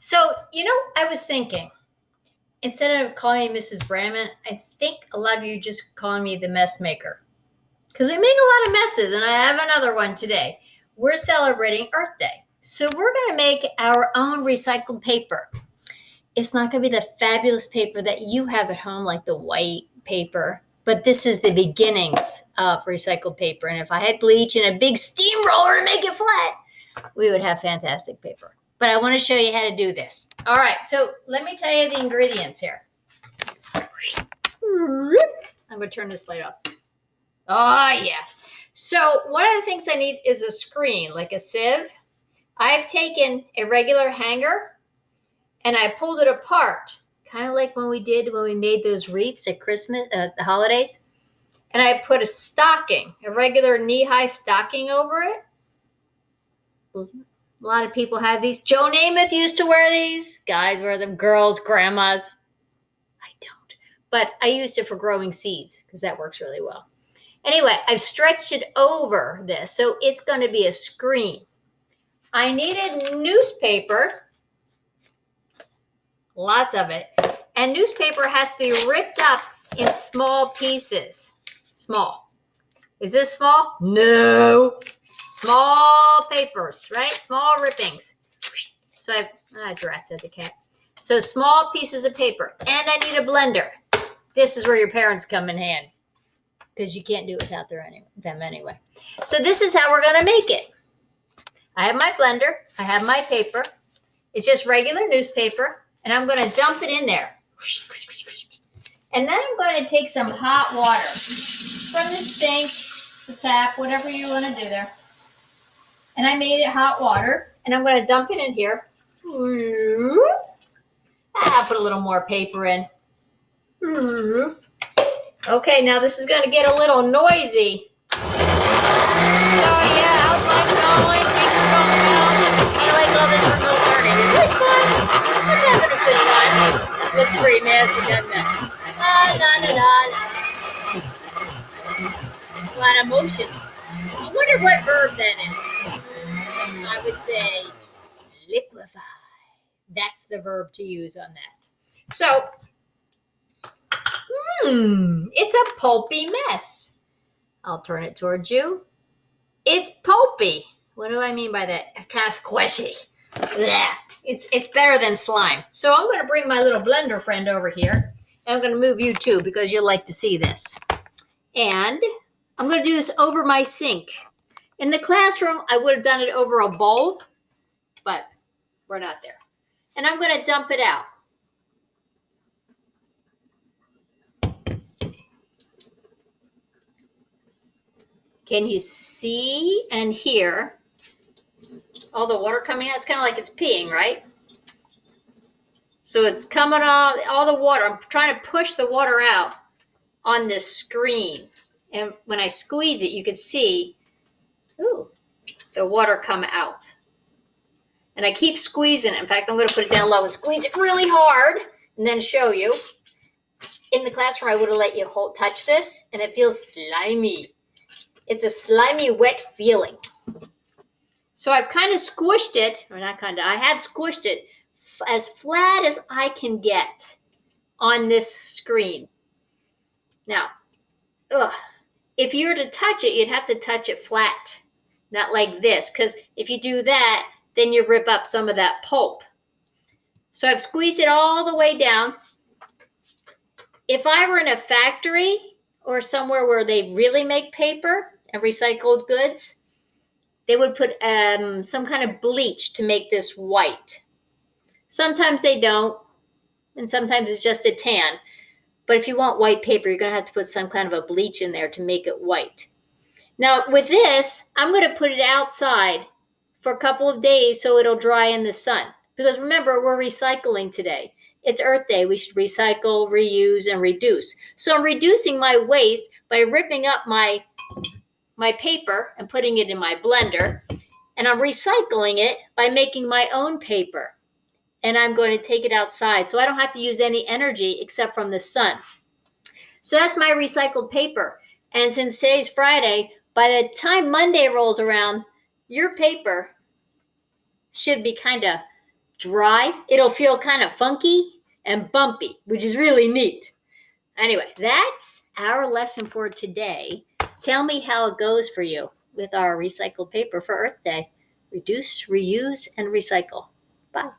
So, I was thinking, instead of calling me Mrs. Bramman, I think a lot of you just calling me the mess maker. Because we make a lot of messes, and I have another one today. We're celebrating Earth Day. So we're going to make our own recycled paper. It's not going to be the fabulous paper that you have at home, like the white paper. But this is the beginnings of recycled paper. And if I had bleach and a big steamroller to make it flat, we would have fantastic paper. But I want to show you how to do this. All right, so let me tell you the ingredients here. I'm going to turn this light off. Oh, yeah. So one of the things I need is a screen, like a sieve. I've taken a regular hanger and I pulled it apart, kind of like when we made those wreaths at Christmas, the holidays. And I put a stocking, a regular knee-high stocking over it. A lot of people have these. Joe Namath used to wear these. Guys wear them, girls, grandmas. I don't. But I used it for growing seeds because that works really well. Anyway, I've stretched it over this, so it's going to be a screen. I needed newspaper, lots of it, and newspaper has to be ripped up in small pieces. Small. Is this small? No. Small papers, right? Small rippings. So drats at the cat. So small pieces of paper, and I need a blender. This is where your parents come in hand, because you can't do it without them anyway. So this is how we're going to make it. I have my blender. I have my paper. It's just regular newspaper, and I'm going to dump it in there. And then I'm going to take some hot water from the sink, the tap, whatever you want to do there. And I made it hot water, and I'm going to dump it in here. I'll put a little more paper in. Okay, now this is going to get a little noisy. Oh, yeah, how's life going? Things are going well. I like all this remote learning. Is this fun? I'm having a good time. Looks pretty nasty, doesn't it? A lot of motion. I wonder what verb that is. I would say liquefy. That's the verb to use on that. So, it's a pulpy mess. I'll turn it towards you. It's pulpy. What do I mean by that? Kind of squishy. Blech. It's better than slime. So I'm going to bring my little blender friend over here. And I'm going to move you too, because you'll like to see this. And I'm going to do this over my sink. In the classroom, I would have done it over a bowl, but we're not there. And I'm going to dump it out. Can you see and hear all the water coming out? It's kind of like it's peeing, right? So it's coming out, all the water. I'm trying to push the water out on this screen. And when I squeeze it, you can see, the water come out. And I keep squeezing it. In fact, I'm going to put it down low and squeeze it really hard and then show you. In the classroom, I would have let you touch this, and it feels slimy. It's a slimy, wet feeling. So I've kind of squished it, or not kind of, I have squished it as flat as I can get on this screen. Now, if you were to touch it, you'd have to touch it flat, not like this, because if you do that, then you rip up some of that pulp. So I've squeezed it all the way down. If I were in a factory or somewhere where they really make paper and recycled goods, they would put some kind of bleach to make this white. Sometimes they don't, and sometimes it's just a tan. But if you want white paper, you're going to have to put some kind of a bleach in there to make it white. Now, with this, I'm going to put it outside for a couple of days so it'll dry in the sun. Because remember, we're recycling today. It's Earth Day. We should recycle, reuse, and reduce. So I'm reducing my waste by ripping up my paper and putting it in my blender. And I'm recycling it by making my own paper. And I'm going to take it outside so I don't have to use any energy except from the sun. So that's my recycled paper. And since today's Friday, by the time Monday rolls around, your paper should be kind of dry, it'll feel kind of funky and bumpy, which is really neat. Anyway, that's our lesson for today. Tell me how it goes for you with our recycled paper for Earth Day. Reduce, reuse, and recycle. Bye.